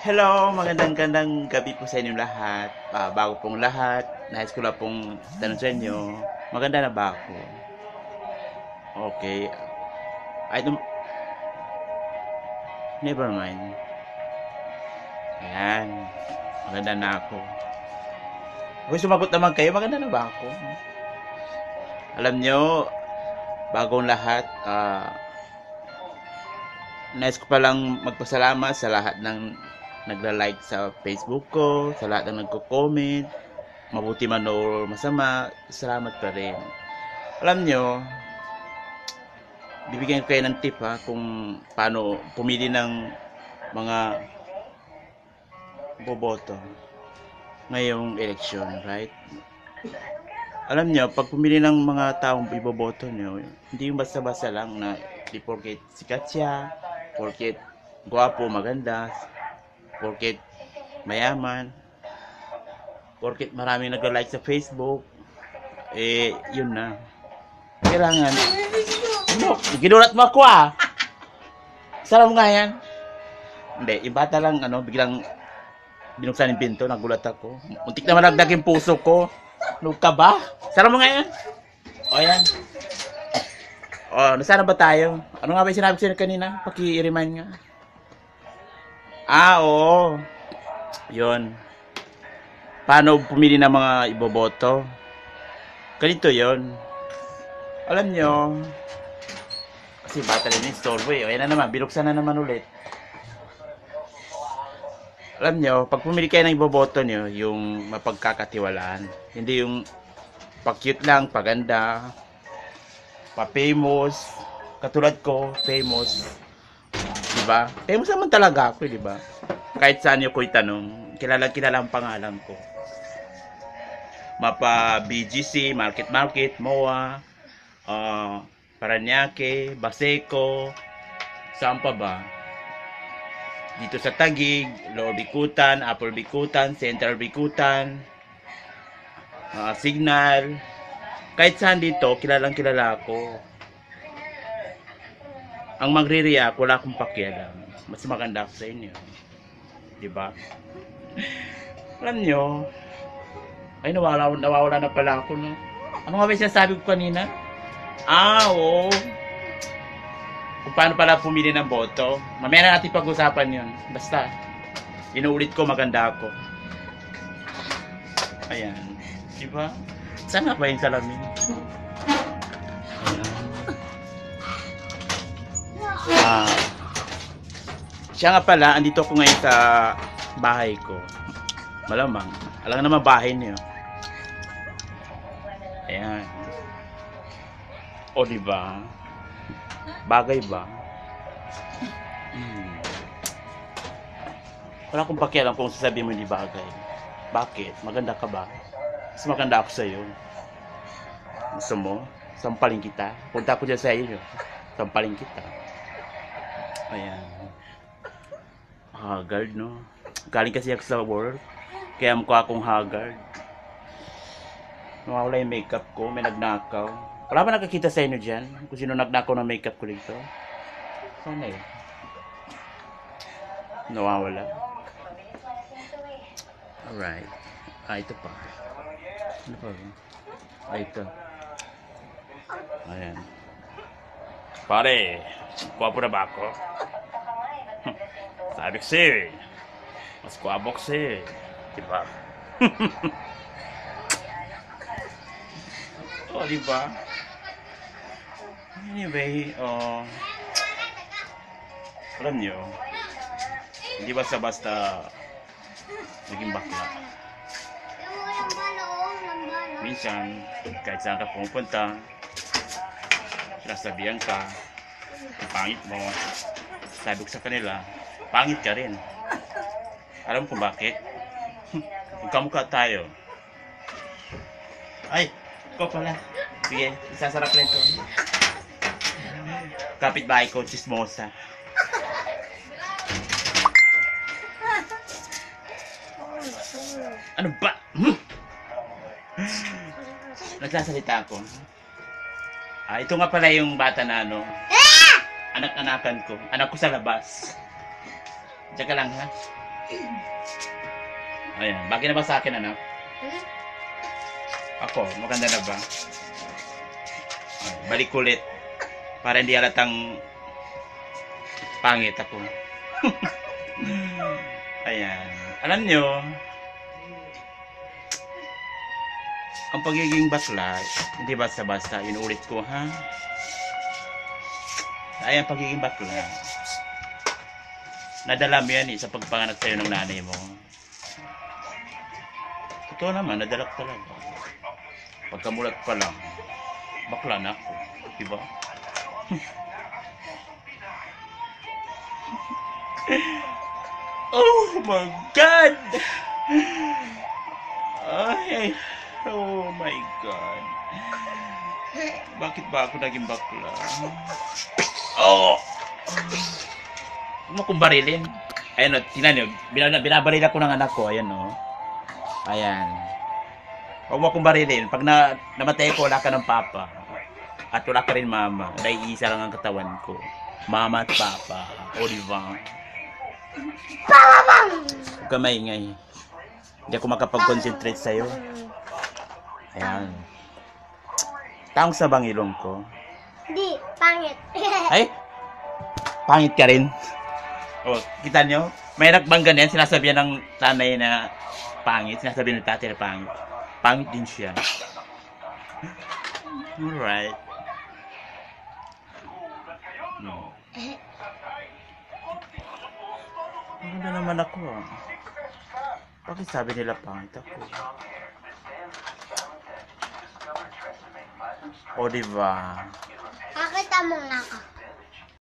Hello, magandang gabi po sa inyong lahat. Bago pong lahat, nais ko lang pong tanong sa inyo, maganda na ba ako? Okay. I don't, never mind. Ayan, maganda na ako. Kung sumagot naman kayo, maganda na ba ako? Alam nyo, bagong lahat, nais ko palang magpasalamat sa lahat ng nagla-like sa Facebook ko, sa lahat ng nagko-comment, mabuti man o masama, salamat pa rin. Alam nyo, bibigyan ko kayo ng tip kung paano pumili ng mga boboto ngayong eleksyon, right? Alam nyo, pag pumili ng mga taong iboboto nyo, hindi yung basta-basta lang na di porket sikat siya, porket gwapo, maganda, porket mayaman, porket maraming nag-like sa Facebook, yun na. Kailangan, ginulat mo ako Sarap nga yan. Hindi, yung bata lang, biglang binuksan yung pinto, nagulat ako. Muntik na malagdag yung puso ko. Ano ka ba? Sarap mo nga yan. O yan. Nasaan na ba tayo? Ano nga ba yung sinabi ko sa'yo kanina? Paki-remind nga. Oo. Yun. Paano pumili ng mga iboboto? Ganito yon. Alam nyo, kasi bata rin yung storbo Ayan na naman, binuksan na naman ulit. Alam nyo, pag pumili kayo ng iboboto nyo, yung mapagkakatiwalaan. Hindi yung pa-cute lang, paganda, pa-famous. Katulad ko, famous. Diba? Famous naman talaga ako, diba? Kahit saan nyo ko itanong, kilala ang pangalan ko. Mapa BGC, Market, MOA, Paranaque, Baseco, saan pa ba? Dito sa Taguig, Lower Bikutan, Upper Bikutan, Central Bikutan, Signal. Kahit saan dito, kilala ako. Ang magre-react, wala akong pakialam. Mas maganda ako sa inyo. Diba? Alam nyo, ay nawawala na pala ako, no? Ano nga ba yung sinasabi ko kanina? Oo. Kung paano pala pumili ng boto. Mamaya na natin pag-usapan yun. Basta, inuulit ko, maganda ako. Ayan. Diba? Sana ba yung salamin? Ayan. Siya nga pala, andito ako ngayon sa bahay ko. Malamang. Alam naman bahay niyo. Ayan. O diba? Bagay ba? Wala akong pakialam kung sasabihin mo hindi bagay. Bakit? Maganda ka ba? Mas maganda ako sa'yo. Gusto mo? Sampaling kita. Punta ko dyan sa iyo. Sampaling kita. Ayan. Haggard, no? Galing kasi ako sa work. Kaya mukha akong haggard. Nawawala yung makeup ko. May nagnakaw. Wala ba nakakita sa inyo dyan? Kung sino nagnakaw ng makeup ko dito? Sana nawawala. Alright. Ito pa. Ano pa ba? Ito. Ayan. Pare, guwapo na ba ako? Sabi ko sa'yo mas guwapo ko sa'yo Diba? Diba? Anyway, alam nyo, hindi basta-basta naging bakla. Minsan, kahit saan ka pumupunta, sinasabihan ka, pangit mo, sabi ko sa kanila, pangit ka rin. Alam mo kung bakit? Magkamukha tayo. Ay, ikaw pala. Sige, isasarap na ito. Kapitbahay ko, chismosa. Ano ba? Nagsasalita ako. Ito nga pala yung bata na anak-anakan ko. Anak ko sa labas. Diyan ka lang ha. Ayan, bagay na ba sa akin, anak? Hmm? Ako, maganda na ba? Ay, balik ulit. Para hindi halatang pangit ako. Ayan. Alam nyo, ang pagiging bakla, hindi basta-basta. Inuulit ko, ha? Ay, ang pagiging bakla. Nadala mo yan sa pagpanganak sa'yo ng nanay mo. Totoo naman, nadala ko talaga. Pagkamulat pa lang, bakla na ako. Diba? Oh my God! Ay, oh my God. Bakit ba ako naging bakla? Oh! Huwag mo kong barilin. Ayan o, tingnan nyo. Binabaril ako ng anak ko. Ayan o. Ayan. Huwag mo akong barilin. Pag namatay ko, wala ka ng papa. At wala ka rin mama. Dahil isa lang ang katawan ko. Mama at papa. O diba? Huwag ka maingay. Hindi ako makapag-concentrate sa'yo. Ayan. Taong sa bangilong ko. Di, pangit. Ay! Pangit ka rin. O, kita nyo? May nakbang ganyan. Sinasabihan ng tanay na pangit. Sinasabihan ng tatay na pangit. Pangit din siya. Alright. No. Maganda naman ako. Bakit sabi nila pangit ako? O diba? Nakita mo na ako.